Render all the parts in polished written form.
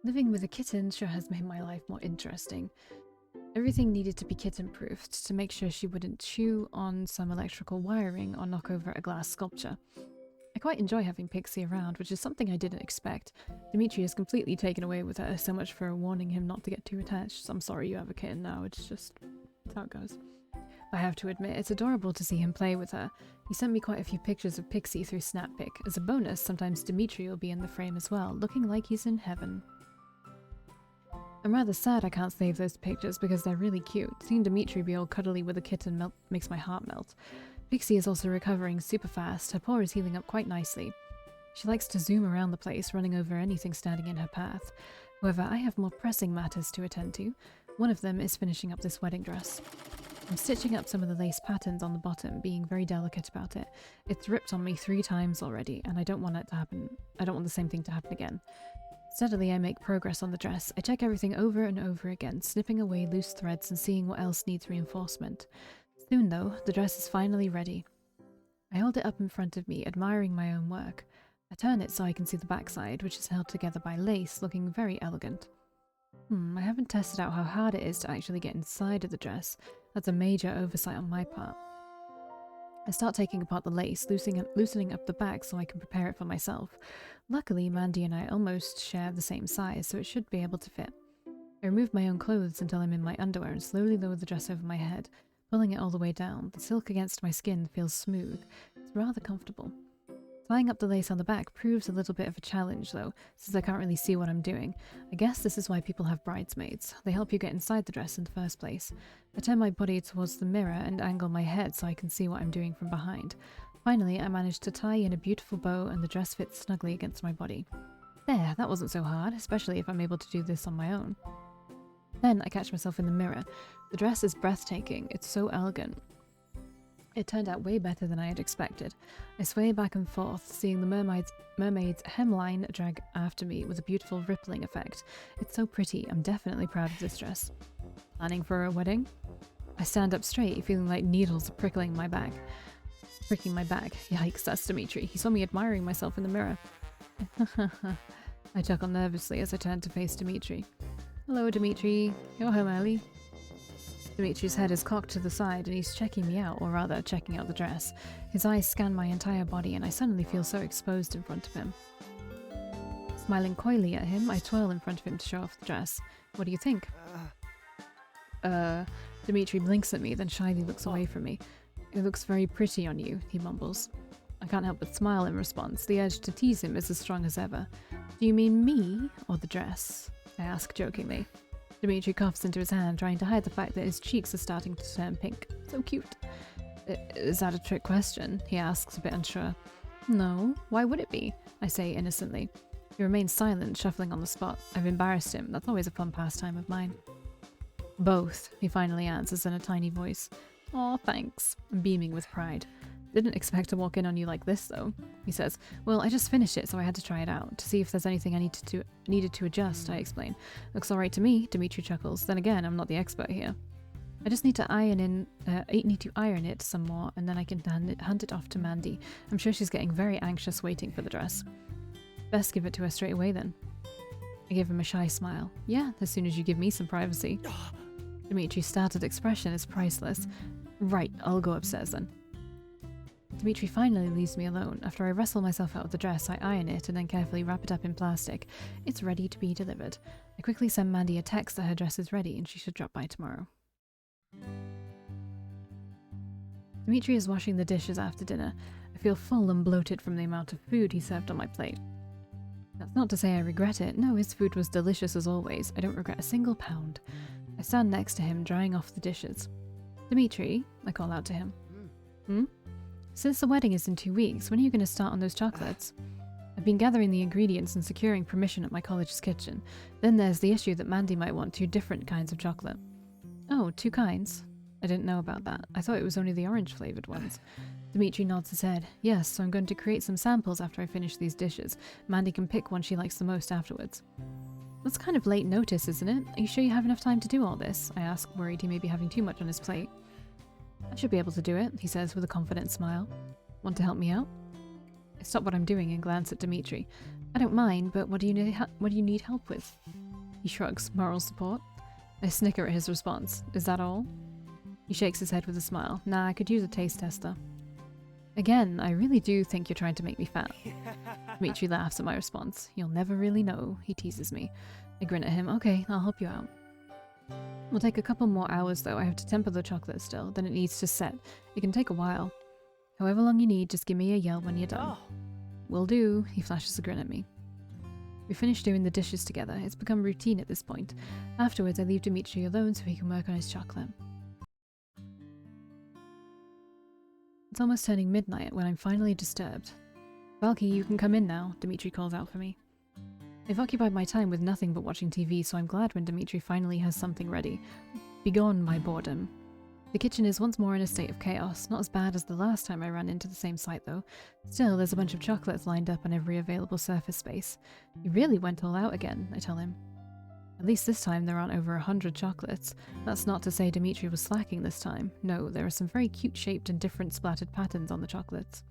Living with a kitten sure has made my life more interesting. Everything needed to be kitten-proofed to make sure she wouldn't chew on some electrical wiring or knock over a glass sculpture. I quite enjoy having Pixie around, which is something I didn't expect. Dimitri is completely taken away with her, so much for warning him not to get too attached. I'm sorry you have a kitten now, it's just how it goes. I have to admit, it's adorable to see him play with her. He sent me quite a few pictures of Pixie through Snappic. As a bonus, sometimes Dimitri will be in the frame as well, looking like he's in heaven. I'm rather sad I can't save those pictures because they're really cute. Seeing Dimitri be all cuddly with a kitten makes my heart melt. Pixie is also recovering super fast. Her paw is healing up quite nicely. She likes to zoom around the place, running over anything standing in her path. However, I have more pressing matters to attend to. One of them is finishing up this wedding dress. I'm stitching up some of the lace patterns on the bottom, being very delicate about it. It's ripped on me 3 times already, and I don't want it to happen. I don't want the same thing to happen again. Steadily, I make progress on the dress. I check everything over and over again, snipping away loose threads and seeing what else needs reinforcement. Soon, though, the dress is finally ready. I hold it up in front of me, admiring my own work. I turn it so I can see the backside, which is held together by lace, looking very elegant. I haven't tested out how hard it is to actually get inside of the dress. That's a major oversight on my part. I start taking apart the lace, loosening up the back so I can prepare it for myself. Luckily, Mandy and I almost share the same size, so it should be able to fit. I remove my own clothes until I'm in my underwear and slowly lower the dress over my head, pulling it all the way down. The silk against my skin feels smooth. It's rather comfortable. Tying up the lace on the back proves a little bit of a challenge though, since I can't really see what I'm doing. I guess this is why people have bridesmaids. They help you get inside the dress in the first place. I turn my body towards the mirror and angle my head so I can see what I'm doing from behind. Finally, I managed to tie in a beautiful bow and the dress fits snugly against my body. There, that wasn't so hard, especially if I'm able to do this on my own. Then I catch myself in the mirror. The dress is breathtaking. It's so elegant. It turned out way better than I had expected. I sway back and forth, seeing the mermaid's hemline drag after me with a beautiful rippling effect. It's so pretty. I'm definitely proud of this dress. Planning for a wedding? I stand up straight, feeling like needles are pricking my back. Yikes, that's Dimitri. He saw me admiring myself in the mirror. I chuckle nervously as I turn to face Dimitri. Hello, Dimitri. You're home early. Dimitri's head is cocked to the side and he's checking me out, or rather, checking out the dress. His eyes scan my entire body and I suddenly feel so exposed in front of him. Smiling coyly at him, I twirl in front of him to show off the dress. What do you think? Dimitri blinks at me, then shyly looks away from me. It looks very pretty on you, he mumbles. I can't help but smile in response. The urge to tease him is as strong as ever. Do you mean me, or the dress? I ask jokingly. Dimitri coughs into his hand, trying to hide the fact that his cheeks are starting to turn pink. So cute. Is that a trick question? He asks, a bit unsure. No, why would it be? I say innocently. He remains silent, shuffling on the spot. I've embarrassed him. That's always a fun pastime of mine. Both, he finally answers in a tiny voice. Aw, thanks. I'm beaming with pride. Didn't expect to walk in on you like this, though. He says, well, I just finished it, so I had to try it out. To see if there's anything I needed to adjust, I explain. Looks alright to me, Dimitri chuckles. Then again, I'm not the expert here. I just need to iron it some more, and then I can hand it off to Mandy. I'm sure she's getting very anxious waiting for the dress. Best give it to her straight away, then. I give him a shy smile. Yeah, as soon as you give me some privacy. Dimitri's startled expression is priceless. Right, I'll go upstairs then. Dimitri finally leaves me alone. After I wrestle myself out of the dress, I iron it and then carefully wrap it up in plastic. It's ready to be delivered. I quickly send Mandy a text that her dress is ready and she should drop by tomorrow. Dimitri is washing the dishes after dinner. I feel full and bloated from the amount of food he served on my plate. That's not to say I regret it. No, his food was delicious as always. I don't regret a single pound. I stand next to him, drying off the dishes. Dimitri, I call out to him. Since the wedding is in 2 weeks, when are you going to start on those chocolates? I've been gathering the ingredients and securing permission at my college's kitchen. Then there's the issue that Mandy might want 2 different kinds of chocolate. Oh, 2 kinds? I didn't know about that. I thought it was only the orange-flavoured ones. Dimitri nods his head. Yes, so I'm going to create some samples after I finish these dishes. Mandy can pick one she likes the most afterwards. That's kind of late notice, isn't it? Are you sure you have enough time to do all this? I ask, worried he may be having too much on his plate. I should be able to do it, he says with a confident smile. Want to help me out? I stop what I'm doing and glance at Dimitri. I don't mind, but what do you need help with? He shrugs. Moral support? I snicker at his response. Is that all? He shakes his head with a smile. Nah, I could use a taste tester. Again, I really do think you're trying to make me fat. Dimitri laughs at my response. You'll never really know, he teases me. I grin at him. Okay, I'll help you out. It'll take a couple more hours though. I have to temper the chocolate still, then it needs to set. It can take a while. However long you need, just give me a yell when you're done. Will do, he flashes a grin at me. We finish doing the dishes together. It's become routine at this point. Afterwards, I leave Dimitri alone so he can work on his chocolate. It's almost turning midnight when I'm finally disturbed. Valkii, you can come in now, Dimitri calls out for me. I've occupied my time with nothing but watching TV, so I'm glad when Dimitri finally has something ready. Begone my boredom. The kitchen is once more in a state of chaos, not as bad as the last time I ran into the same site though. Still, there's a bunch of chocolates lined up on every available surface space. You really went all out again, I tell him. At least this time there aren't over 100 chocolates. That's not to say Dimitri was slacking this time. No, there are some very cute shaped and different splattered patterns on the chocolates.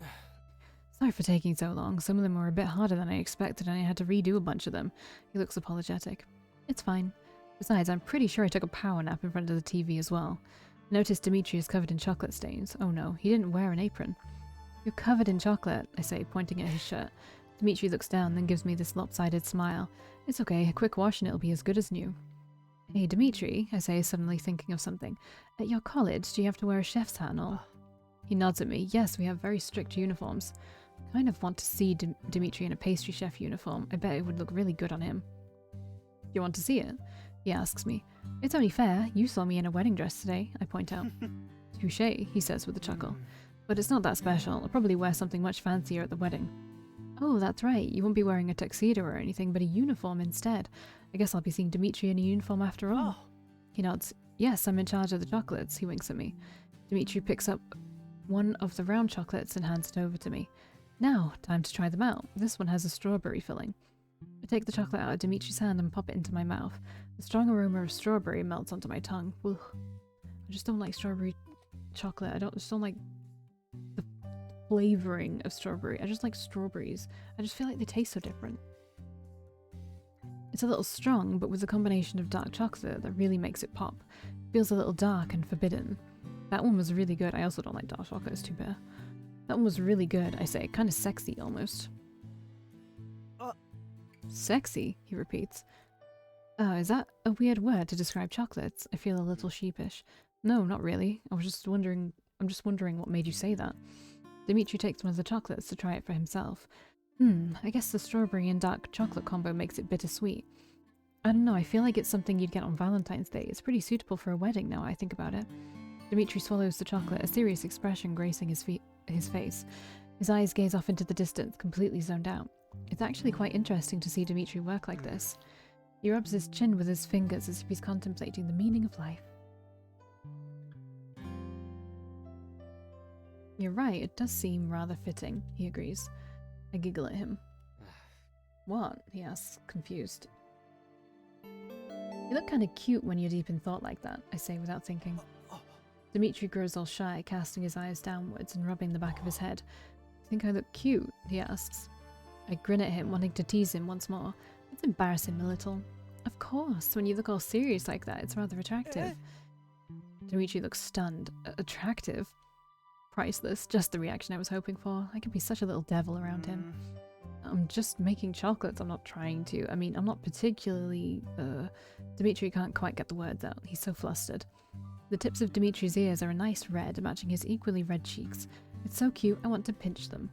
Sorry for taking so long. Some of them were a bit harder than I expected and I had to redo a bunch of them. He looks apologetic. It's fine. Besides, I'm pretty sure I took a power nap in front of the TV as well. Notice Dimitri is covered in chocolate stains. Oh no, he didn't wear an apron. You're covered in chocolate, I say, pointing at his shirt. Dimitri looks down, then gives me this lopsided smile. It's okay, a quick wash and it'll be as good as new. Hey Dimitri, I say, suddenly thinking of something. At your college, do you have to wear a chef's hat and all? He nods at me. Yes, we have very strict uniforms. I kind of want to see Dimitri in a pastry chef uniform. I bet it would look really good on him. You want to see it? He asks me. It's only fair. You saw me in a wedding dress today, I point out. Touché, he says with a chuckle. But it's not that special. I'll probably wear something much fancier at the wedding. Oh, that's right. You won't be wearing a tuxedo or anything, but a uniform instead. I guess I'll be seeing Dimitri in a uniform after all. Oh. He nods. Yes, I'm in charge of the chocolates, he winks at me. Dimitri picks up one of the round chocolates and hands it over to me. Now, time to try them out. This one has a strawberry filling. I take the chocolate out of Dimitri's hand and pop it into my mouth. The strong aroma of strawberry melts onto my tongue. Ugh. I just don't like strawberry chocolate. I just don't like the flavoring of strawberry. I just like strawberries. I just feel like they taste so different. It's a little strong, but with a combination of dark chocolate that really makes it pop. It feels a little dark and forbidden. That one was really good. I also don't like dark chocolate, it's too bitter. That one was really good, I say. Kind of sexy, almost. Sexy, he repeats. Is that a weird word to describe chocolates? I feel a little sheepish. No, not really. I'm just wondering what made you say that. Dimitri takes one of the chocolates to try it for himself. I guess the strawberry and dark chocolate combo makes it bittersweet. I don't know, I feel like it's something you'd get on Valentine's Day. It's pretty suitable for a wedding now I think about it. Dimitri swallows the chocolate, a serious expression gracing his face. His eyes gaze off into the distance, completely zoned out. It's actually quite interesting to see Dimitri work like this. He rubs his chin with his fingers as if he's contemplating the meaning of life. You're right, it does seem rather fitting, he agrees. I giggle at him. What? He asks, confused. You look kind of cute when you're deep in thought like that, I say without thinking. Dimitri grows all shy, casting his eyes downwards and rubbing the back of his head. Think I look cute? He asks. I grin at him, wanting to tease him once more. Let's embarrass him a little. Of course, when you look all serious like that, it's rather attractive. Dimitri looks stunned. Attractive? Priceless. Just the reaction I was hoping for. I can be such a little devil around him. I'm just making chocolates. I'm not trying to. I mean, I'm not particularly... Dimitri can't quite get the words out. He's so flustered. The tips of Dimitri's ears are a nice red, matching his equally red cheeks. It's so cute, I want to pinch them.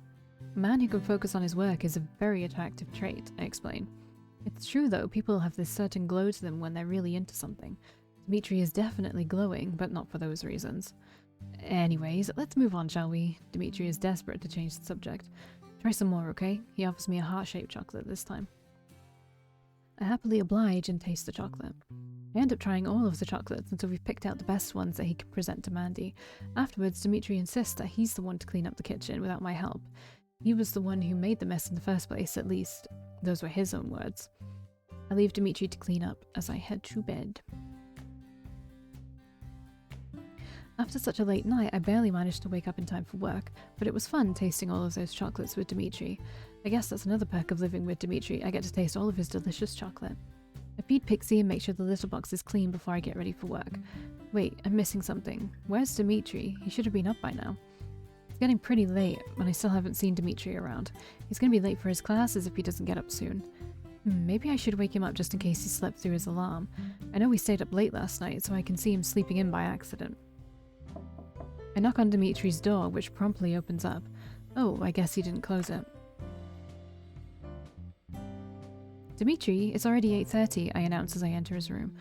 A man who can focus on his work is a very attractive trait, I explain. It's true though, people have this certain glow to them when they're really into something. Dimitri is definitely glowing, but not for those reasons. Anyways, let's move on, shall we? Dimitri is desperate to change the subject. Try some more, okay? He offers me a heart-shaped chocolate this time. I happily oblige and taste the chocolate. I end up trying all of the chocolates until we've picked out the best ones that he can present to Mandy. Afterwards, Dimitri insists that he's the one to clean up the kitchen without my help. He was the one who made the mess in the first place, at least. Those were his own words. I leave Dimitri to clean up as I head to bed. After such a late night, I barely managed to wake up in time for work, but it was fun tasting all of those chocolates with Dimitri. I guess that's another perk of living with Dimitri, I get to taste all of his delicious chocolate. I feed Pixie and make sure the little box is clean before I get ready for work. Wait, I'm missing something. Where's Dimitri? He should have been up by now. It's getting pretty late, and I still haven't seen Dimitri around. He's gonna be late for his classes if he doesn't get up soon. Maybe I should wake him up just in case he slept through his alarm. I know we stayed up late last night, so I can see him sleeping in by accident. I knock on Dimitri's door, which promptly opens up. Oh, I guess he didn't close it. Dimitri, it's already 8:30, I announce as I enter his room.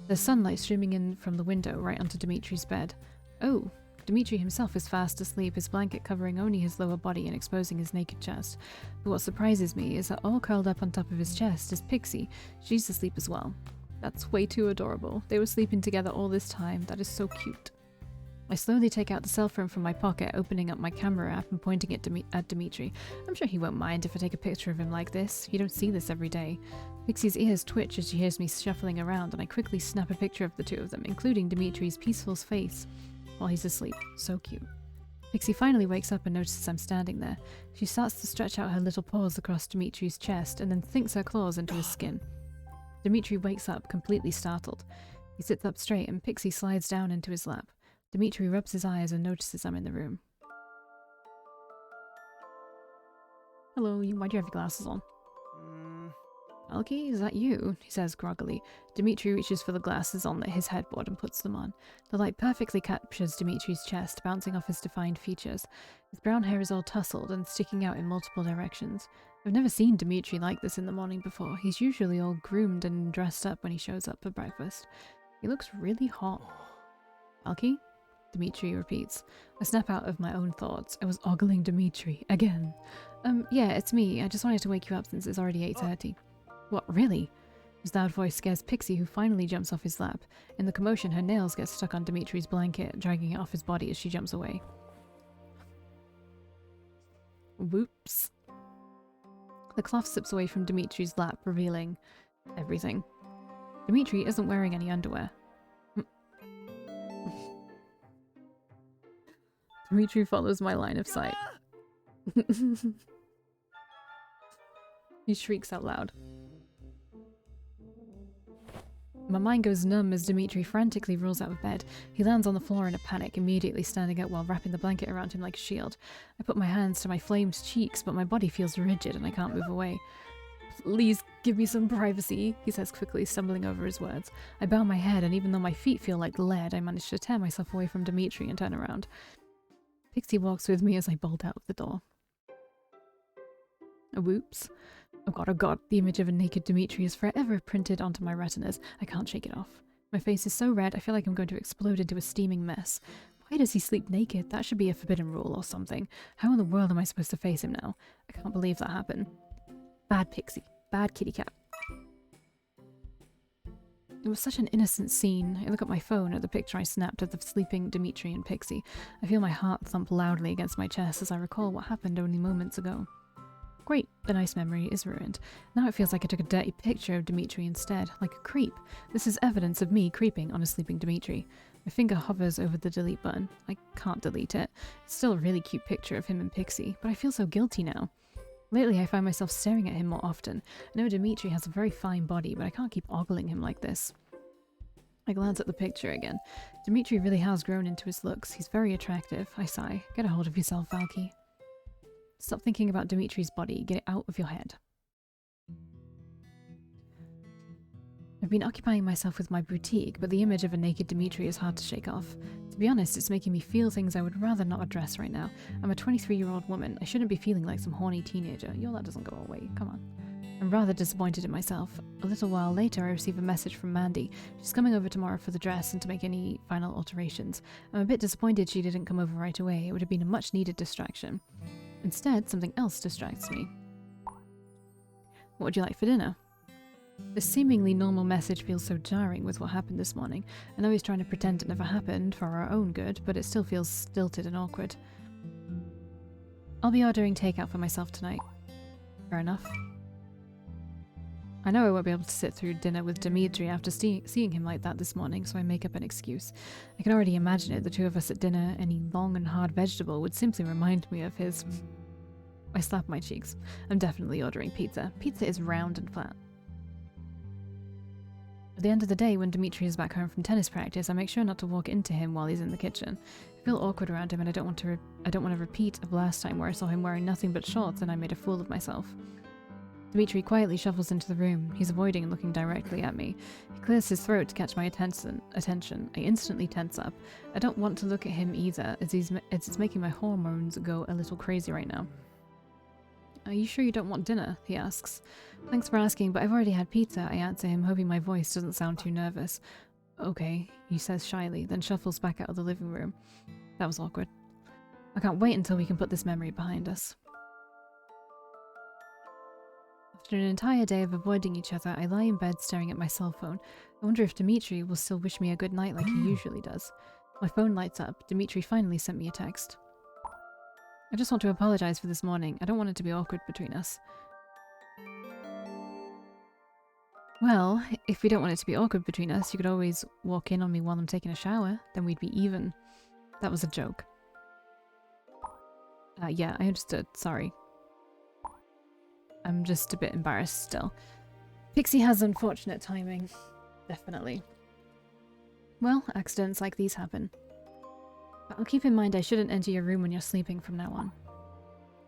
There's sunlight streaming in from the window right onto Dimitri's bed. Oh, Dimitri himself is fast asleep, his blanket covering only his lower body and exposing his naked chest. But what surprises me is that all curled up on top of his chest is Pixie. She's asleep as well. That's way too adorable. They were sleeping together all this time. That is so cute. I slowly take out the cell phone from my pocket, opening up my camera app and pointing it at Dimitri. I'm sure he won't mind if I take a picture of him like this. You don't see this every day. Pixie's ears twitch as she hears me shuffling around, and I quickly snap a picture of the two of them, including Dimitri's peaceful face while he's asleep. So cute. Pixie finally wakes up and notices I'm standing there. She starts to stretch out her little paws across Dimitri's chest and then sinks her claws into his skin. Dimitri wakes up, completely startled. He sits up straight and Pixie slides down into his lap. Dimitri rubs his eyes and notices I'm in the room. Hello, why do you have your glasses on? Valkii, is that you? He says groggily. Dimitri reaches for the glasses on his headboard and puts them on. The light perfectly captures Dimitri's chest, bouncing off his defined features. His brown hair is all tousled and sticking out in multiple directions. I've never seen Dimitri like this in the morning before. He's usually all groomed and dressed up when he shows up for breakfast. He looks really hot. Valkii? Dimitri repeats. I snap out of my own thoughts. I was ogling Dimitri again. Yeah, it's me. I just wanted to wake you up since it's already 8:30. What, really? His loud voice scares Pixie, who finally jumps off his lap. In the commotion, her nails get stuck on Dimitri's blanket, dragging it off his body as she jumps away. Whoops. The cloth slips away from Dimitri's lap, revealing everything. Dimitri isn't wearing any underwear. Dimitri follows my line of sight. He shrieks out loud. My mind goes numb as Dimitri frantically rolls out of bed. He lands on the floor in a panic, immediately standing up while wrapping the blanket around him like a shield. I put my hands to my flamed cheeks, but my body feels rigid and I can't move away. Please give me some privacy, he says quickly, stumbling over his words. I bow my head, and even though my feet feel like lead, I manage to tear myself away from Dimitri and turn around. Pixie walks with me as I bolt out of the door. Whoops. Oh god, the image of a naked Dimitri is forever printed onto my retinas. I can't shake it off. My face is so red, I feel like I'm going to explode into a steaming mess. Why does he sleep naked? That should be a forbidden rule or something. How in the world am I supposed to face him now? I can't believe that happened. Bad Pixie. Bad kitty cat. It was such an innocent scene. I look at my phone at the picture I snapped of the sleeping Dimitri and Pixie. I feel my heart thump loudly against my chest as I recall what happened only moments ago. Great, the nice memory is ruined. Now it feels like I took a dirty picture of Dimitri instead, like a creep. This is evidence of me creeping on a sleeping Dimitri. My finger hovers over the delete button. I can't delete it. It's still a really cute picture of him and Pixie, but I feel so guilty now. Lately I find myself staring at him more often. I know Dimitri has a very fine body, but I can't keep ogling him like this. I glance at the picture again. Dimitri really has grown into his looks. He's very attractive. I sigh. Get a hold of yourself, Valkii. Stop thinking about Dimitri's body. Get it out of your head. I've been occupying myself with my boutique, but the image of a naked Dimitri is hard to shake off. To be honest, it's making me feel things I would rather not address right now. I'm a 23-year-old woman. I shouldn't be feeling like some horny teenager. That doesn't go away. Come on. I'm rather disappointed in myself. A little while later, I receive a message from Mandy. She's coming over tomorrow for the dress and to make any final alterations. I'm a bit disappointed she didn't come over right away. It would have been a much-needed distraction. Instead, something else distracts me. What would you like for dinner? This seemingly normal message feels so jarring with what happened this morning. I know he's trying to pretend it never happened for our own good, but it still feels stilted and awkward. I'll be ordering takeout for myself tonight. Fair enough. I know I won't be able to sit through dinner with Dimitri after seeing him like that this morning, so I make up an excuse. I can already imagine it, the two of us at dinner. Any long and hard vegetable would simply remind me of his... I slap my cheeks. I'm definitely ordering pizza. Pizza is round and flat. At the end of the day, when Dimitri is back home from tennis practice, I make sure not to walk into him while he's in the kitchen. I feel awkward around him, and I don't want to repeat of last time where I saw him wearing nothing but shorts and I made a fool of myself. Dimitri quietly shuffles into the room. He's avoiding and looking directly at me. He clears his throat to catch my attention. I instantly tense up. I don't want to look at him either, as it's making my hormones go a little crazy right now. Are you sure you don't want dinner? He asks. Thanks for asking, but I've already had pizza, I answer him, hoping my voice doesn't sound too nervous. Okay, he says shyly, then shuffles back out of the living room. That was awkward. I can't wait until we can put this memory behind us. After an entire day of avoiding each other, I lie in bed staring at my cell phone. I wonder if Dimitri will still wish me a good night like he usually does. My phone lights up. Dimitri finally sent me a text. I just want to apologize for this morning. I don't want it to be awkward between us. Well, if we don't want it to be awkward between us, you could always walk in on me while I'm taking a shower. Then we'd be even. That was a joke. Yeah, I understood. Sorry. I'm just a bit embarrassed still. Pixie has unfortunate timing. Definitely. Well, accidents like these happen. But I'll keep in mind I shouldn't enter your room when you're sleeping from now on.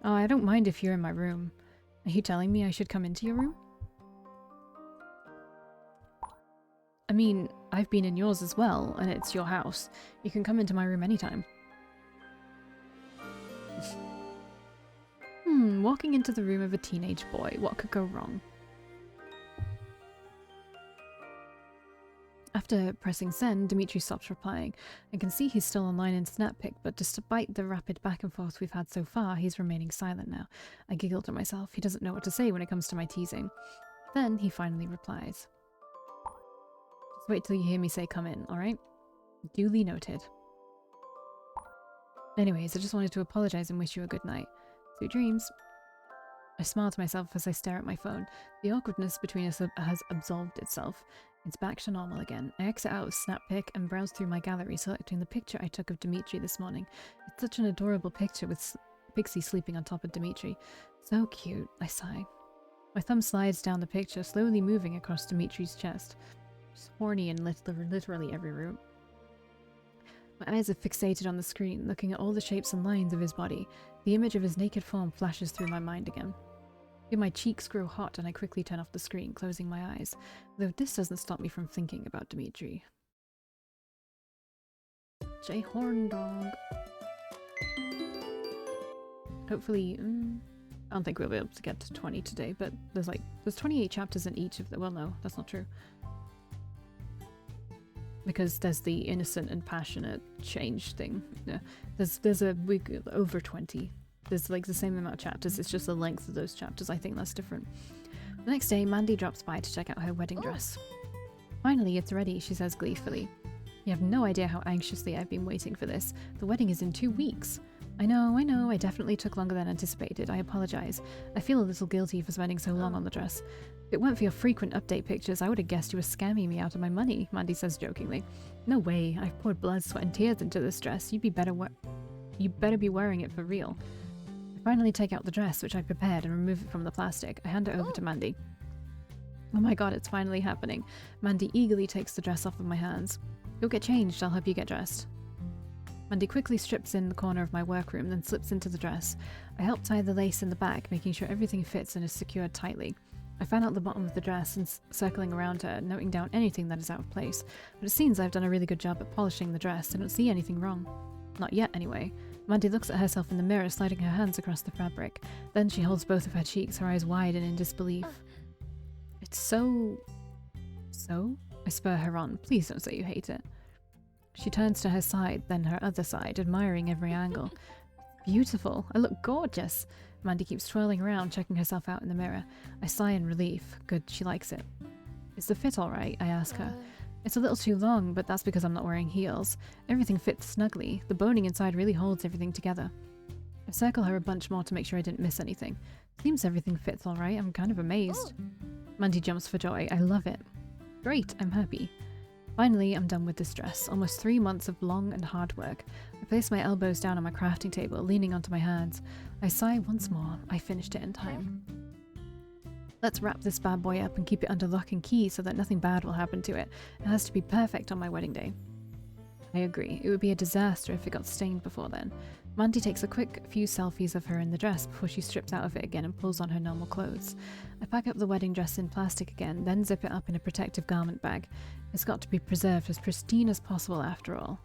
Oh, I don't mind if you're in my room. Are you telling me I should come into your room? I mean, I've been in yours as well, and it's your house. You can come into my room anytime. Walking into the room of a teenage boy. What could go wrong? After pressing send, Dimitri stops replying. I can see he's still online in Snappic, but despite the rapid back and forth we've had so far, he's remaining silent now. I giggle to myself. He doesn't know what to say when it comes to my teasing. Then he finally replies. Just wait till you hear me say come in, alright? Duly noted. Anyways, I just wanted to apologize and wish you a good night. Sweet dreams. I smile to myself as I stare at my phone. The awkwardness between us has absolved itself. It's back to normal again. I exit out of Snappic and browse through my gallery, selecting the picture I took of Dimitri this morning. It's such an adorable picture with Pixie sleeping on top of Dimitri. So cute, I sigh. My thumb slides down the picture, slowly moving across Dimitri's chest. She's horny in literally every room. My eyes are fixated on the screen, looking at all the shapes and lines of his body. The image of his naked form flashes through my mind again. My cheeks grow hot and I quickly turn off the screen, closing my eyes, though this doesn't stop me from thinking about Dimitri. J Horn Dog. Hopefully, I don't think we'll be able to get to 20 today, but there's 28 chapters in each of them. Well, no, that's not true. Because there's the innocent and passionate change thing. Yeah, there's a week over 20. There's like the same amount of chapters, it's just the length of those chapters. I think that's different. The next day, Mandy drops by to check out her wedding dress. Finally, it's ready, she says gleefully. You have no idea how anxiously I've been waiting for this. The wedding is in 2 weeks. I know, I definitely took longer than anticipated. I apologize. I feel a little guilty for spending so long on the dress. If it weren't for your frequent update pictures, I would have guessed you were scamming me out of my money, Mandy says jokingly. No way, I've poured blood, sweat and tears into this dress. You better be wearing it for real. I finally take out the dress, which I prepared, and remove it from the plastic. I hand it over to Mandy. Oh my god, it's finally happening. Mandy eagerly takes the dress off of my hands. You'll get changed, I'll help you get dressed. Mandy quickly strips in the corner of my workroom, then slips into the dress. I help tie the lace in the back, making sure everything fits and is secured tightly. I fan out the bottom of the dress and circling around her, noting down anything that is out of place. But it seems I've done a really good job at polishing the dress. I don't see anything wrong. Not yet, anyway. Mandy looks at herself in the mirror, sliding her hands across the fabric. Then she holds both of her cheeks, her eyes wide and in disbelief. It's so... I spur her on. Please don't say you hate it. She turns to her side, then her other side, admiring every angle. Beautiful. I look gorgeous. Mandy keeps twirling around, checking herself out in the mirror. I sigh in relief. Good, she likes it. Is the fit alright? I ask her. It's a little too long, but that's because I'm not wearing heels. Everything fits snugly. The boning inside really holds everything together. I circle her a bunch more to make sure I didn't miss anything. Seems everything fits alright. I'm kind of amazed. Mandy jumps for joy. I love it. Great, I'm happy. Finally, I'm done with this dress. Almost 3 months of long and hard work. I place my elbows down on my crafting table, leaning onto my hands. I sigh once more. I finished it in time. Let's wrap this bad boy up and keep it under lock and key so that nothing bad will happen to it. It has to be perfect on my wedding day. I agree. It would be a disaster if it got stained before then. Mandy takes a quick few selfies of her in the dress before she strips out of it again and pulls on her normal clothes. I pack up the wedding dress in plastic again, then zip it up in a protective garment bag. It's got to be preserved as pristine as possible after all.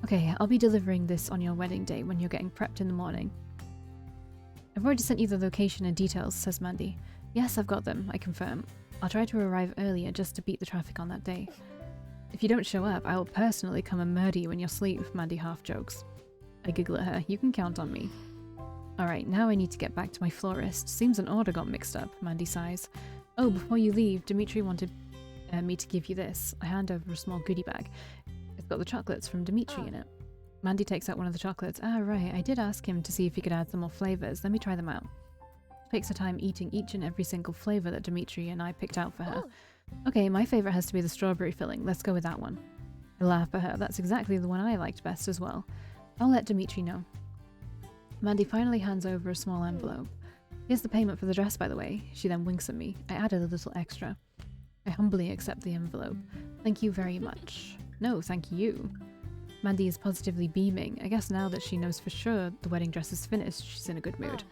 Okay, I'll be delivering this on your wedding day when you're getting prepped in the morning. I've already sent you the location and details, says Mandy. Yes, I've got them, I confirm. I'll try to arrive earlier just to beat the traffic on that day. If you don't show up, I will personally come and murder you in your sleep, Mandy half jokes. I giggle at her. You can count on me. Alright, now I need to get back to my florist. Seems an order got mixed up, Mandy sighs. Oh, before you leave, Dimitri wanted me to give you this. I hand over a small goodie bag. It's got the chocolates from Dimitri in it. Mandy takes out one of the chocolates. Ah, right, I did ask him to see if he could add some more flavours. Let me try them out. Takes her time eating each and every single flavour that Dimitri and I picked out for her. Okay, my favourite has to be the strawberry filling. Let's go with that one. I laugh at her. That's exactly the one I liked best as well. I'll let Dimitri know. Mandy finally hands over a small envelope. Here's the payment for the dress, by the way. She then winks at me. I added a little extra. I humbly accept the envelope. Thank you very much. No, thank you. Mandy is positively beaming. I guess now that she knows for sure the wedding dress is finished, she's in a good mood.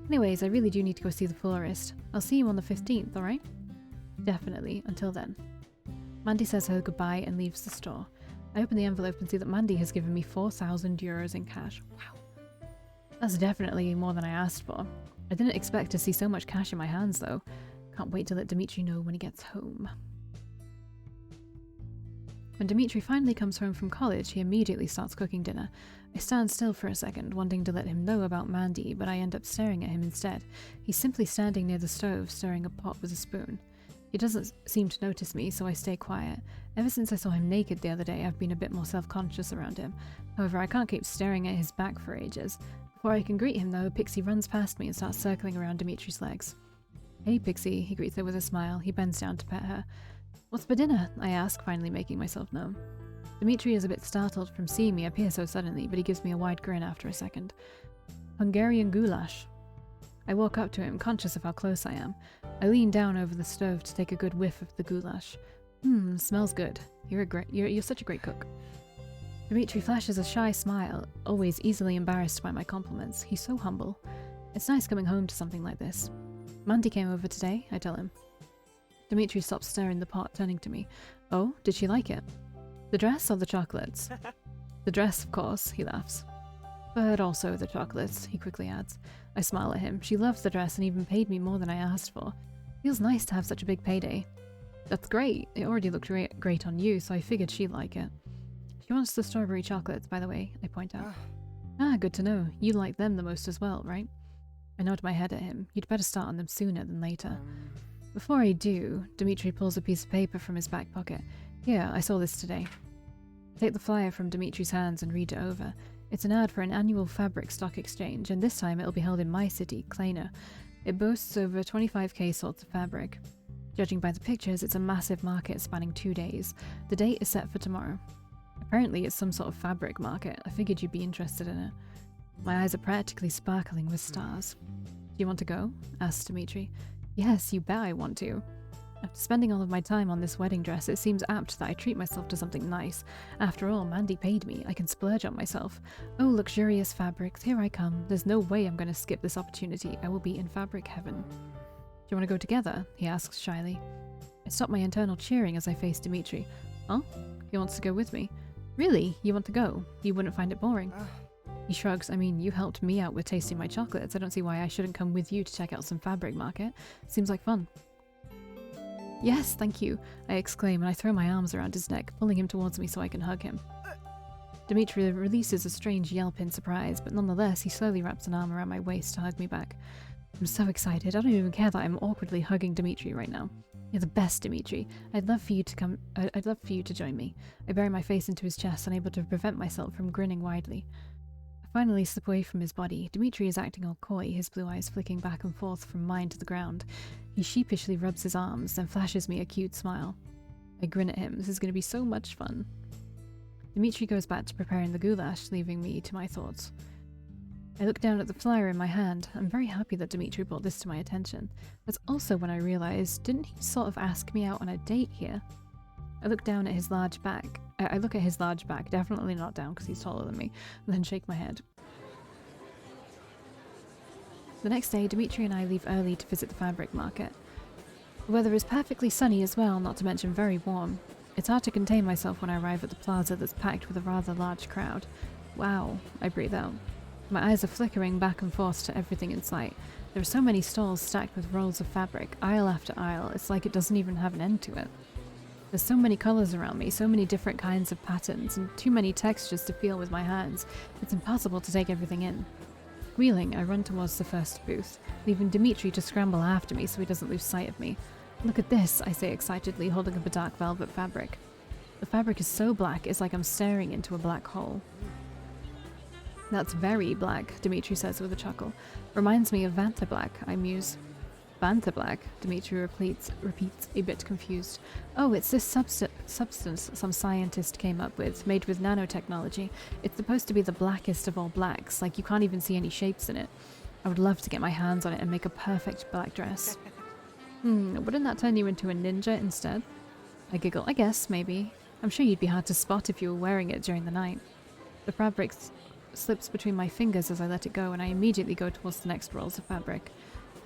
Anyways, I really do need to go see the florist. I'll see you on the 15th, alright? Definitely. Until then. Mandy says her goodbye and leaves the store. I open the envelope and see that Mandy has given me 4,000 euros in cash. Wow. That's definitely more than I asked for. I didn't expect to see so much cash in my hands though. Can't wait to let Dimitri know when he gets home. When Dimitri finally comes home from college, he immediately starts cooking dinner. I stand still for a second, wanting to let him know about Mandy, but I end up staring at him instead. He's simply standing near the stove, stirring a pot with a spoon. He doesn't seem to notice me, so I stay quiet. Ever since I saw him naked the other day, I've been a bit more self-conscious around him. However, I can't keep staring at his back for ages. Before I can greet him though, Pixie runs past me and starts circling around Dimitri's legs. Hey Pixie, he greets her with a smile. He bends down to pet her. What's for dinner? I ask, finally making myself known. Dimitri is a bit startled from seeing me appear so suddenly, but he gives me a wide grin after a second. Hungarian goulash. I walk up to him, conscious of how close I am. I lean down over the stove to take a good whiff of the goulash. Smells good. You're such a great cook. Dimitri flashes a shy smile, always easily embarrassed by my compliments. He's so humble. It's nice coming home to something like this. Mandy came over today, I tell him. Dimitri stops stirring the pot, turning to me. Oh, did she like it? The dress or the chocolates? The dress, of course, he laughs. But also the chocolates, he quickly adds. I smile at him. She loves the dress and even paid me more than I asked for. Feels nice to have such a big payday. That's great. It already looked great on you, so I figured she'd like it. She wants the strawberry chocolates, by the way, I point out. Ah, good to know. You like them the most as well, right? I nod my head at him. You'd better start on them sooner than later. Before I do, Dimitri pulls a piece of paper from his back pocket. Here, I saw this today. I take the flyer from Dimitri's hands and read it over. It's an ad for an annual fabric stock exchange, and this time it'll be held in my city, Kleina. It boasts over 25k sorts of fabric. Judging by the pictures, it's a massive market spanning 2 days. The date is set for tomorrow. Apparently it's some sort of fabric market. I figured you'd be interested in it. My eyes are practically sparkling with stars. Do you want to go? Asked Dimitri. Yes, you bet I want to. After spending all of my time on this wedding dress, it seems apt that I treat myself to something nice. After all, Mandy paid me. I can splurge on myself. Oh, luxurious fabrics, here I come. There's no way I'm going to skip this opportunity. I will be in fabric heaven. Do you want to go together? He asks shyly. I stop my internal cheering as I face Dimitri. Huh? He wants to go with me. Really? You want to go? You wouldn't find it boring? He shrugs. I mean, you helped me out with tasting my chocolates. I don't see why I shouldn't come with you to check out some fabric market. Seems like fun. Yes, thank you, I exclaim, and I throw my arms around his neck, pulling him towards me so I can hug him. Dimitri releases a strange yelp in surprise, but nonetheless, he slowly wraps an arm around my waist to hug me back. I'm so excited. I don't even care that I'm awkwardly hugging Dimitri right now. You're the best, Dimitri. I'd love for you to join me. I bury my face into his chest, unable to prevent myself from grinning widely. I finally slip away from his body. Dimitri is acting all coy, his blue eyes flicking back and forth from mine to the ground. He sheepishly rubs his arms, then flashes me a cute smile. I grin at him. This is going to be so much fun. Dimitri goes back to preparing the goulash, leaving me to my thoughts. I look down at the flyer in my hand. I'm very happy that Dimitri brought this to my attention. That's also when I realised, didn't he sort of ask me out on a date here? I look down at his large back. I look at his large back, definitely not down because he's taller than me, and then shake my head. The next day, Dimitri and I leave early to visit the fabric market. The weather is perfectly sunny as well, not to mention very warm. It's hard to contain myself when I arrive at the plaza that's packed with a rather large crowd. Wow, I breathe out. My eyes are flickering back and forth to everything in sight. There are so many stalls stacked with rolls of fabric, aisle after aisle. It's like it doesn't even have an end to it. There's so many colours around me, so many different kinds of patterns, and too many textures to feel with my hands. It's impossible to take everything in. Squealing, I run towards the first booth, leaving Dimitri to scramble after me so he doesn't lose sight of me. Look at this, I say excitedly, holding up a dark velvet fabric. The fabric is so black, it's like I'm staring into a black hole. That's very black, Dimitri says with a chuckle. Reminds me of Vanta Black, I muse. Vanta Black, Dimitri repeats, a bit confused. Oh, it's this substance some scientist came up with, made with nanotechnology. It's supposed to be the blackest of all blacks, like you can't even see any shapes in it. I would love to get my hands on it and make a perfect black dress. Wouldn't that turn you into a ninja instead? I giggle. I guess, maybe. I'm sure you'd be hard to spot if you were wearing it during the night. The fabric slips between my fingers as I let it go, and I immediately go towards the next rolls of fabric.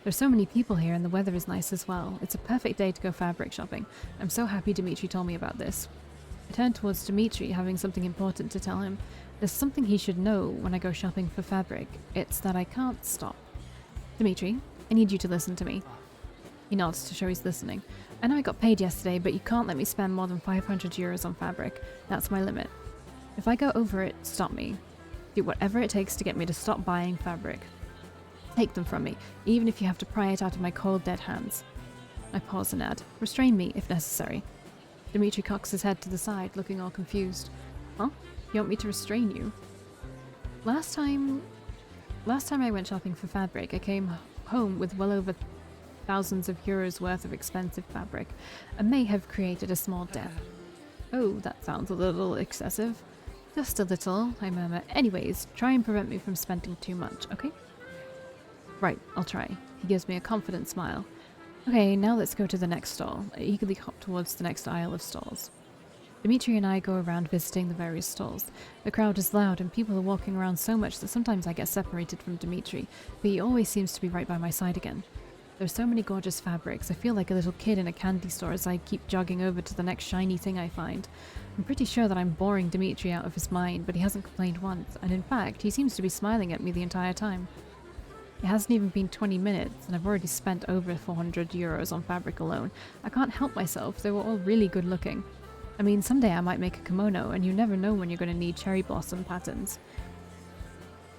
There's so many people here and the weather is nice as well. It's a perfect day to go fabric shopping. I'm so happy Dimitri told me about this. I turn towards Dimitri, having something important to tell him. There's something he should know when I go shopping for fabric. It's that I can't stop. Dimitri, I need you to listen to me. He nods to show he's listening. I know I got paid yesterday, but you can't let me spend more than 500 euros on fabric. That's my limit. If I go over it, stop me. Do whatever it takes to get me to stop buying fabric. Take them from me, even if you have to pry it out of my cold, dead hands. I pause and add, restrain me if necessary. Dimitri cocks his head to the side, looking all confused. Huh? You want me to restrain you? Last time I went shopping for fabric, I came home with well over thousands of euros worth of expensive fabric, and may have created a small debt. Oh, that sounds a little excessive. Just a little, I murmur. Anyways, try and prevent me from spending too much, okay? Right, I'll try. He gives me a confident smile. Okay, now let's go to the next stall. I eagerly hop towards the next aisle of stalls. Dimitri and I go around visiting the various stalls. The crowd is loud and people are walking around so much that sometimes I get separated from Dimitri, but he always seems to be right by my side again. There's so many gorgeous fabrics, I feel like a little kid in a candy store as I keep jogging over to the next shiny thing I find. I'm pretty sure that I'm boring Dimitri out of his mind, but he hasn't complained once, and in fact, he seems to be smiling at me the entire time. It hasn't even been 20 minutes, and I've already spent over 400 euros on fabric alone. I can't help myself, they were all really good looking. I mean, someday I might make a kimono, and you never know when you're going to need cherry blossom patterns.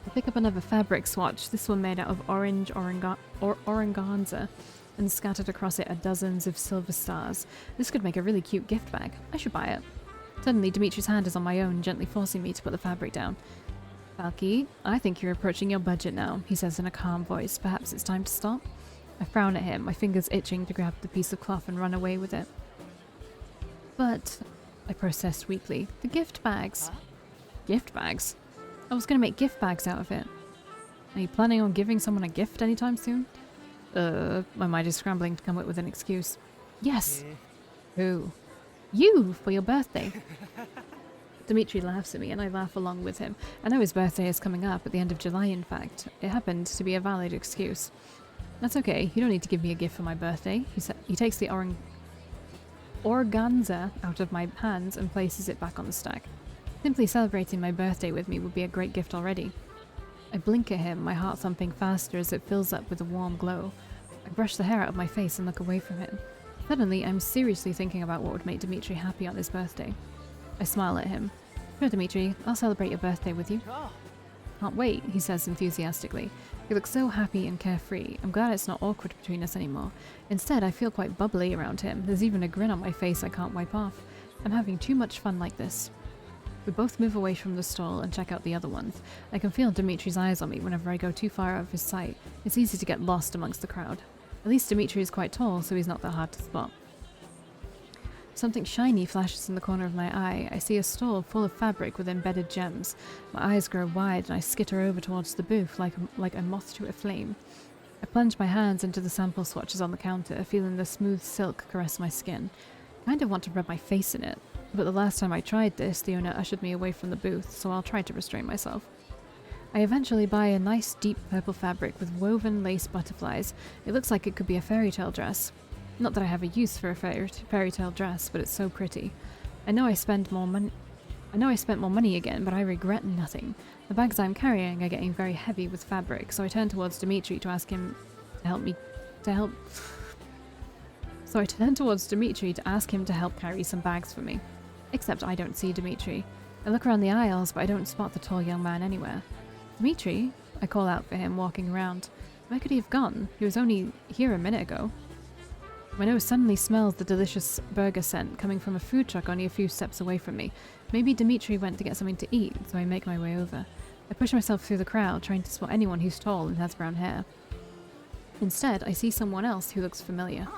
I pick up another fabric swatch, this one made out of organza, and scattered across it are dozens of silver stars. This could make a really cute gift bag. I should buy it. Suddenly, Dimitri's hand is on my own, gently forcing me to put the fabric down. Valkii, I think you're approaching your budget now, he says in a calm voice. Perhaps it's time to stop? I frown at him, my fingers itching to grab the piece of cloth and run away with it. But, I protest weakly, the gift bags. Gift bags? I was going to make gift bags out of it. Are you planning on giving someone a gift anytime soon? My mind is scrambling to come up with an excuse. Yes. Who? You, for your birthday. Dimitri laughs at me and I laugh along with him. I know his birthday is coming up at the end of July, in fact. It happened to be a valid excuse. That's okay, you don't need to give me a gift for my birthday. He takes the organza out of my hands and places it back on the stack. Simply celebrating my birthday with me would be a great gift already. I blink at him, my heart thumping faster as it fills up with a warm glow. I brush the hair out of my face and look away from him. Suddenly, I'm seriously thinking about what would make Dimitri happy on his birthday. I smile at him. Sure, Dimitri, I'll celebrate your birthday with you. Can't wait, he says enthusiastically. He looks so happy and carefree. I'm glad it's not awkward between us anymore. Instead, I feel quite bubbly around him. There's even a grin on my face I can't wipe off. I'm having too much fun like this. We both move away from the stall and check out the other ones. I can feel Dimitri's eyes on me whenever I go too far out of his sight. It's easy to get lost amongst the crowd. At least Dimitri is quite tall, so he's not that hard to spot. Something shiny flashes in the corner of my eye. I see a stall full of fabric with embedded gems. My eyes grow wide and I skitter over towards the booth like a moth to a flame. I plunge my hands into the sample swatches on the counter, feeling the smooth silk caress my skin. I kind of want to rub my face in it, but the last time I tried this, the owner ushered me away from the booth, so I'll try to restrain myself. I eventually buy a nice deep purple fabric with woven lace butterflies. It looks like it could be a fairy tale dress. Not that I have a use for a fairy tale dress, but it's so pretty. I know I spent more money again, but I regret nothing. The bags I'm carrying are getting very heavy with fabric, so I turn towards Dimitri to ask him to help carry some bags for me. Except I don't see Dimitri. I look around the aisles, but I don't spot the tall young man anywhere. Dimitri? I call out for him, walking around. Where could he have gone? He was only here a minute ago. My nose suddenly smells the delicious burger scent coming from a food truck only a few steps away from me. Maybe Dimitri went to get something to eat, so I make my way over. I push myself through the crowd, trying to spot anyone who's tall and has brown hair. Instead, I see someone else who looks familiar.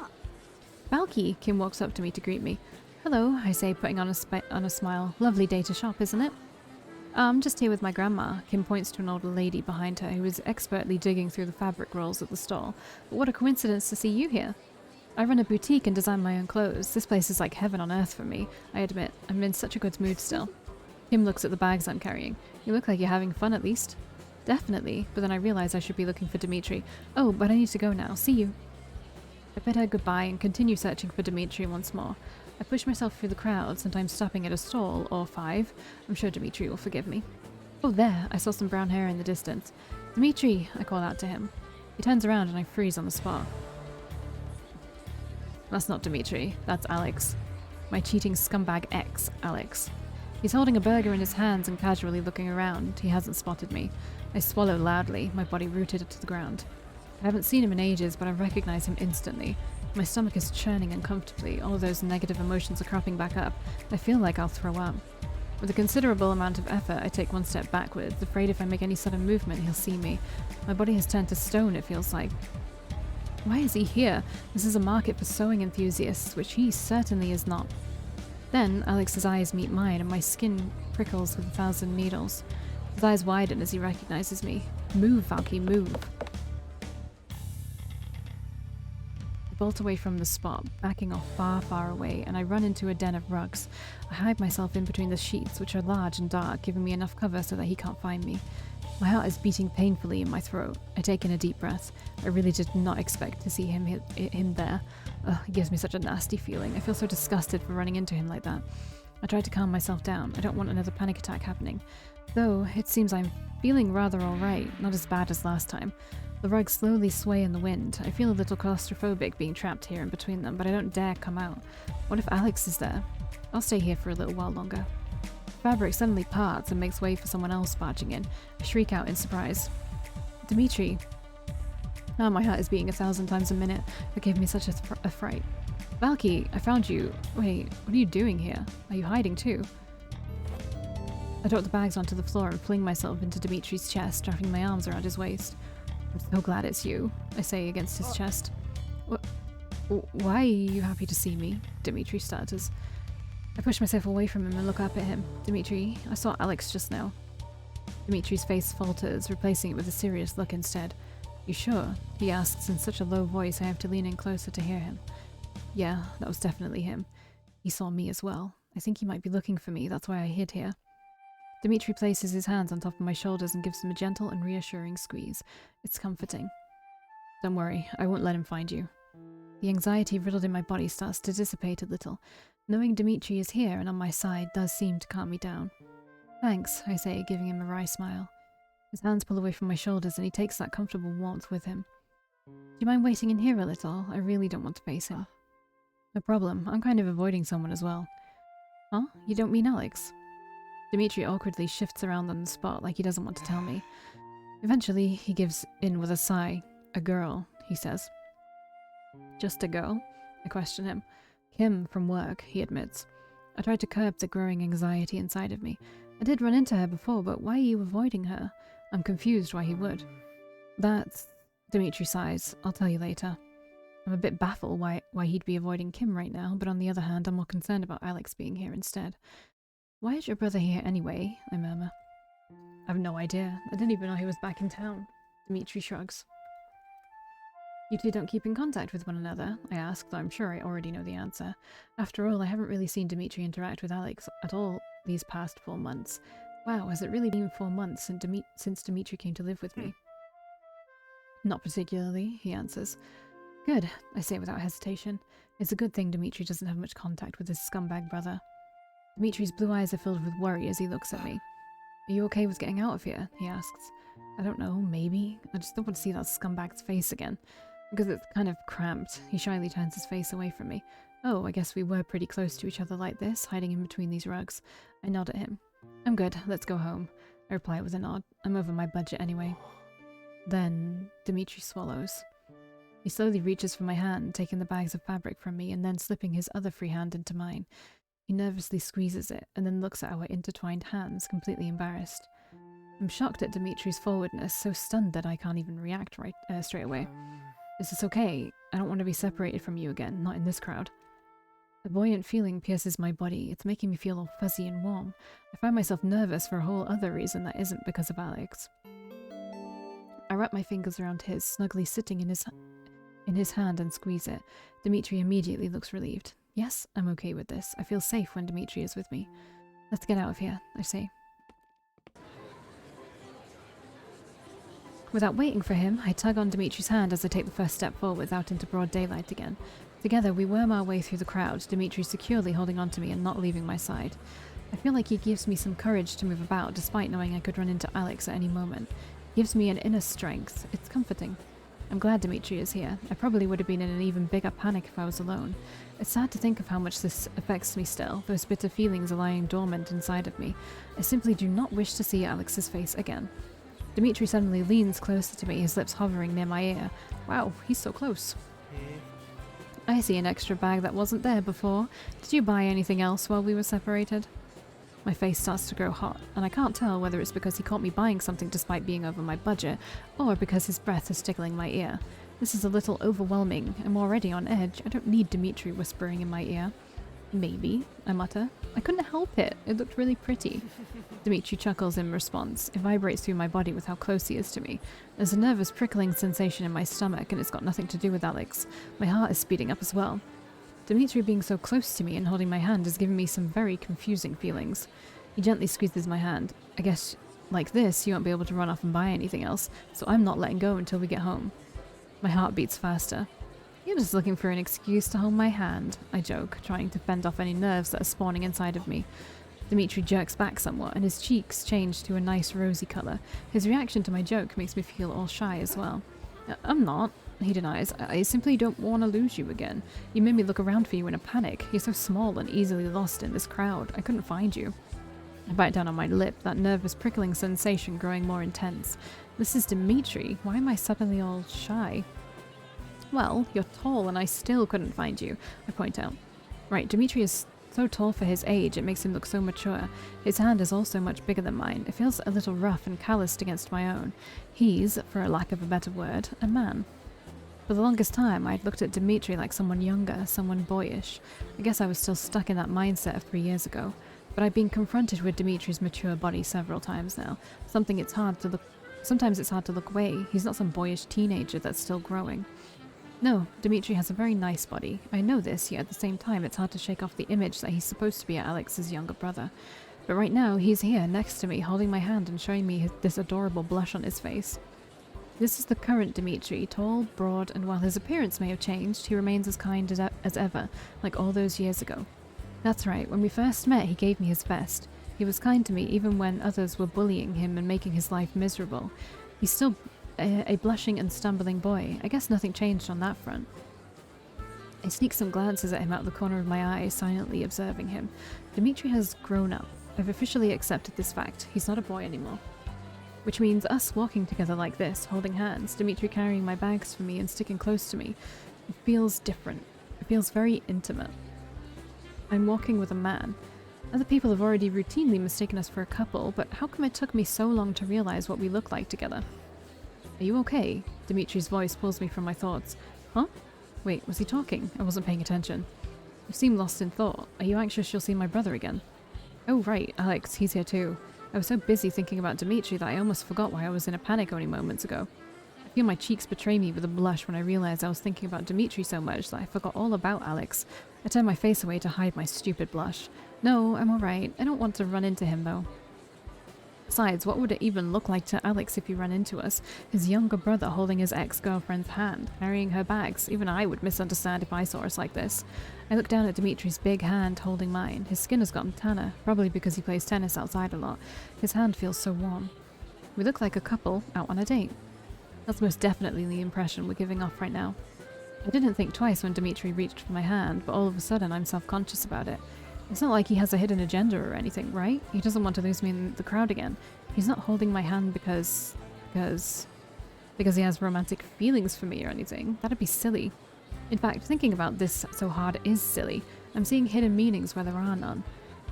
Valkii! Kim walks up to me to greet me. Hello, I say, putting on a smile. Lovely day to shop, isn't it? I'm just here with my grandma. Kim points to an older lady behind her who is expertly digging through the fabric rolls at the stall. But what a coincidence to see you here. I run a boutique and design my own clothes. This place is like heaven on earth for me, I admit. I'm in such a good mood still. Kim looks at the bags I'm carrying. You look like you're having fun at least. Definitely, but then I realize I should be looking for Dimitri. Oh, but I need to go now. See you. I bid her goodbye and continue searching for Dimitri once more. I push myself through the crowd, sometimes stopping at a stall or 5. I'm sure Dimitri will forgive me. Oh, there! I saw some brown hair in the distance. Dimitri! I call out to him. He turns around and I freeze on the spot. That's not Dimitri. That's Alex. My cheating scumbag ex, Alex. He's holding a burger in his hands and casually looking around. He hasn't spotted me. I swallow loudly, my body rooted to the ground. I haven't seen him in ages, but I recognize him instantly. My stomach is churning uncomfortably. All of those negative emotions are cropping back up. I feel like I'll throw up. With a considerable amount of effort, I take one step backwards, afraid if I make any sudden movement, he'll see me. My body has turned to stone, it feels like. Why is he here? This is a market for sewing enthusiasts, which he certainly is not. Then, Alex's eyes meet mine, and my skin prickles with 1,000 needles. His eyes widen as he recognizes me. Move, Valkii, move. I bolt away from the spot, backing off far, far away, and I run into a den of rugs. I hide myself in between the sheets, which are large and dark, giving me enough cover so that he can't find me. My heart is beating painfully in my throat. I take in a deep breath. I really did not expect to see him there. Ugh, it gives me such a nasty feeling. I feel so disgusted for running into him like that. I try to calm myself down. I don't want another panic attack happening. Though, it seems I'm feeling rather alright, not as bad as last time. The rugs slowly sway in the wind. I feel a little claustrophobic being trapped here in between them, but I don't dare come out. What if Alex is there? I'll stay here for a little while longer. Fabric suddenly parts and makes way for someone else barging in. I shriek out in surprise. Dimitri. Oh, my heart is beating 1,000 times a minute. That gave me such a fright. Valkii, I found you. Wait, what are you doing here? Are you hiding too? I drop the bags onto the floor and fling myself into Dimitri's chest, wrapping my arms around his waist. I'm so glad it's you, I say against his chest. Why are you happy to see me? Dimitri stutters. I push myself away from him and look up at him. Dimitri, I saw Alex just now. Dimitri's face falters, replacing it with a serious look instead. You sure? He asks in such a low voice I have to lean in closer to hear him. Yeah, that was definitely him. He saw me as well. I think he might be looking for me, that's why I hid here. Dimitri places his hands on top of my shoulders and gives them a gentle and reassuring squeeze. It's comforting. Don't worry, I won't let him find you. The anxiety riddled in my body starts to dissipate a little. Knowing Dimitri is here and on my side does seem to calm me down. Thanks, I say, giving him a wry smile. His hands pull away from my shoulders and he takes that comfortable warmth with him. Do you mind waiting in here a little? I really don't want to face him. No problem, I'm kind of avoiding someone as well. Huh? You don't mean Alex? Dimitri awkwardly shifts around on the spot like he doesn't want to tell me. Eventually, he gives in with a sigh. A girl, he says. Just a girl? I question him. Kim from work, he admits. I tried to curb the growing anxiety inside of me. I did run into her before, but why are you avoiding her? I'm confused why he would. That's... Dimitri sighs. I'll tell you later. I'm a bit baffled why he'd be avoiding Kim right now, but on the other hand, I'm more concerned about Alex being here instead. Why is your brother here anyway? I murmur. I have no idea. I didn't even know he was back in town. Dimitri shrugs. You two don't keep in contact with one another? I ask, though I'm sure I already know the answer. After all, I haven't really seen Dimitri interact with Alex at all these past 4 months. Wow, has it really been 4 months since Dimitri came to live with me? Not particularly, he answers. Good, I say without hesitation. It's a good thing Dimitri doesn't have much contact with his scumbag brother. Dimitri's blue eyes are filled with worry as he looks at me. Are you okay with getting out of here? He asks. I don't know, maybe. I just don't want to see that scumbag's face again. Because it's kind of cramped. He shyly turns his face away from me. Oh, I guess we were pretty close to each other like this, hiding in between these rugs. I nod at him. I'm good, let's go home. I reply with a nod. I'm over my budget anyway. Then Dimitri swallows. He slowly reaches for my hand, taking the bags of fabric from me and then slipping his other free hand into mine. He nervously squeezes it and then looks at our intertwined hands, completely embarrassed. I'm shocked at Dimitri's forwardness, so stunned that I can't even react straight away. Is this okay? I don't want to be separated from you again, not in this crowd. A buoyant feeling pierces my body. It's making me feel all fuzzy and warm. I find myself nervous for a whole other reason that isn't because of Alex. I wrap my fingers around his, snugly sitting in his hand and squeeze it. Dimitri immediately looks relieved. Yes, I'm okay with this. I feel safe when Dimitri is with me. Let's get out of here, I say. Without waiting for him, I tug on Dimitri's hand as I take the first step forwards out into broad daylight again. Together, we worm our way through the crowd, Dimitri securely holding onto me and not leaving my side. I feel like he gives me some courage to move about, despite knowing I could run into Alex at any moment. He gives me an inner strength. It's comforting. I'm glad Dimitri is here. I probably would have been in an even bigger panic if I was alone. It's sad to think of how much this affects me still. Those bitter feelings are lying dormant inside of me. I simply do not wish to see Alex's face again. Dimitri suddenly leans closer to me, his lips hovering near my ear. Wow, he's so close. I see an extra bag that wasn't there before. Did you buy anything else while we were separated? My face starts to grow hot, and I can't tell whether it's because he caught me buying something despite being over my budget, or because his breath is tickling my ear. This is a little overwhelming. I'm already on edge. I don't need Dimitri whispering in my ear. Maybe, I mutter. I couldn't help it. It looked really pretty. Dimitri chuckles in response. It vibrates through my body with how close he is to me. There's a nervous prickling sensation in my stomach, and it's got nothing to do with Alex. My heart is speeding up as well. Dimitri being so close to me and holding my hand is giving me some very confusing feelings. He gently squeezes my hand. I guess, like this, you won't be able to run off and buy anything else, so I'm not letting go until we get home. My heart beats faster. You're just looking for an excuse to hold my hand, I joke, trying to fend off any nerves that are spawning inside of me. Dimitri jerks back somewhat, and his cheeks change to a nice rosy colour. His reaction to my joke makes me feel all shy as well. I'm not, he denies. I simply don't want to lose you again. You made me look around for you in a panic. You're so small and easily lost in this crowd. I couldn't find you. I bite down on my lip, that nervous prickling sensation growing more intense. This is Dimitri. Why am I suddenly all shy? Well, you're tall and I still couldn't find you, I point out. Right, Dimitri is so tall for his age, it makes him look so mature. His hand is also much bigger than mine. It feels a little rough and calloused against my own. He's, for a lack of a better word, a man. For the longest time, I'd looked at Dimitri like someone younger, someone boyish. I guess I was still stuck in that mindset of 3 years ago. But I've been confronted with Dimitri's mature body several times now. Sometimes it's hard to look away. He's not some boyish teenager that's still growing. No, Dimitri has a very nice body. I know this, yet at the same time it's hard to shake off the image that he's supposed to be Alex's younger brother. But right now, he's here next to me, holding my hand and showing me this adorable blush on his face. This is the current Dimitri, tall, broad, and while his appearance may have changed, he remains as kind as ever, like all those years ago. That's right, when we first met, he gave me his best. He was kind to me even when others were bullying him and making his life miserable. He's still a blushing and stumbling boy. I guess nothing changed on that front. I sneak some glances at him out the corner of my eye, silently observing him. Dimitri has grown up. I've officially accepted this fact. He's not a boy anymore. Which means us walking together like this, holding hands, Dimitri carrying my bags for me and sticking close to me. It feels different. It feels very intimate. I'm walking with a man. Other people have already routinely mistaken us for a couple, but how come it took me so long to realize what we look like together? Are you okay? Dimitri's voice pulls me from my thoughts. Huh? Wait, was he talking? I wasn't paying attention. You seem lost in thought. Are you anxious you'll see my brother again? Oh right, Alex, he's here too. I was so busy thinking about Dimitri that I almost forgot why I was in a panic only moments ago. I feel my cheeks betray me with a blush when I realize I was thinking about Dimitri so much that I forgot all about Alex. I turned my face away to hide my stupid blush. No, I'm alright. I don't want to run into him though. Besides, what would it even look like to Alex if he ran into us? His younger brother holding his ex-girlfriend's hand, carrying her bags. Even I would misunderstand if I saw us like this. I look down at Dimitri's big hand holding mine. His skin has gotten tanner, probably because he plays tennis outside a lot. His hand feels so warm. We look like a couple out on a date. That's most definitely the impression we're giving off right now. I didn't think twice when Dimitri reached for my hand, but all of a sudden I'm self-conscious about it. It's not like he has a hidden agenda or anything, right? He doesn't want to lose me in the crowd again. He's not holding my hand because he has romantic feelings for me or anything. That'd be silly. In fact, thinking about this so hard is silly. I'm seeing hidden meanings where there are none.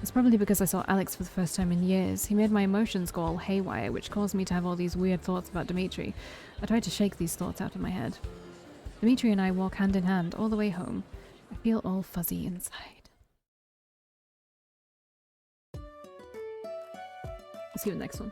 It's probably because I saw Alex for the first time in years. He made my emotions go all haywire, which caused me to have all these weird thoughts about Dimitri. I tried to shake these thoughts out of my head. Dimitri and I walk hand in hand all the way home. I feel all fuzzy inside. See you in the next one.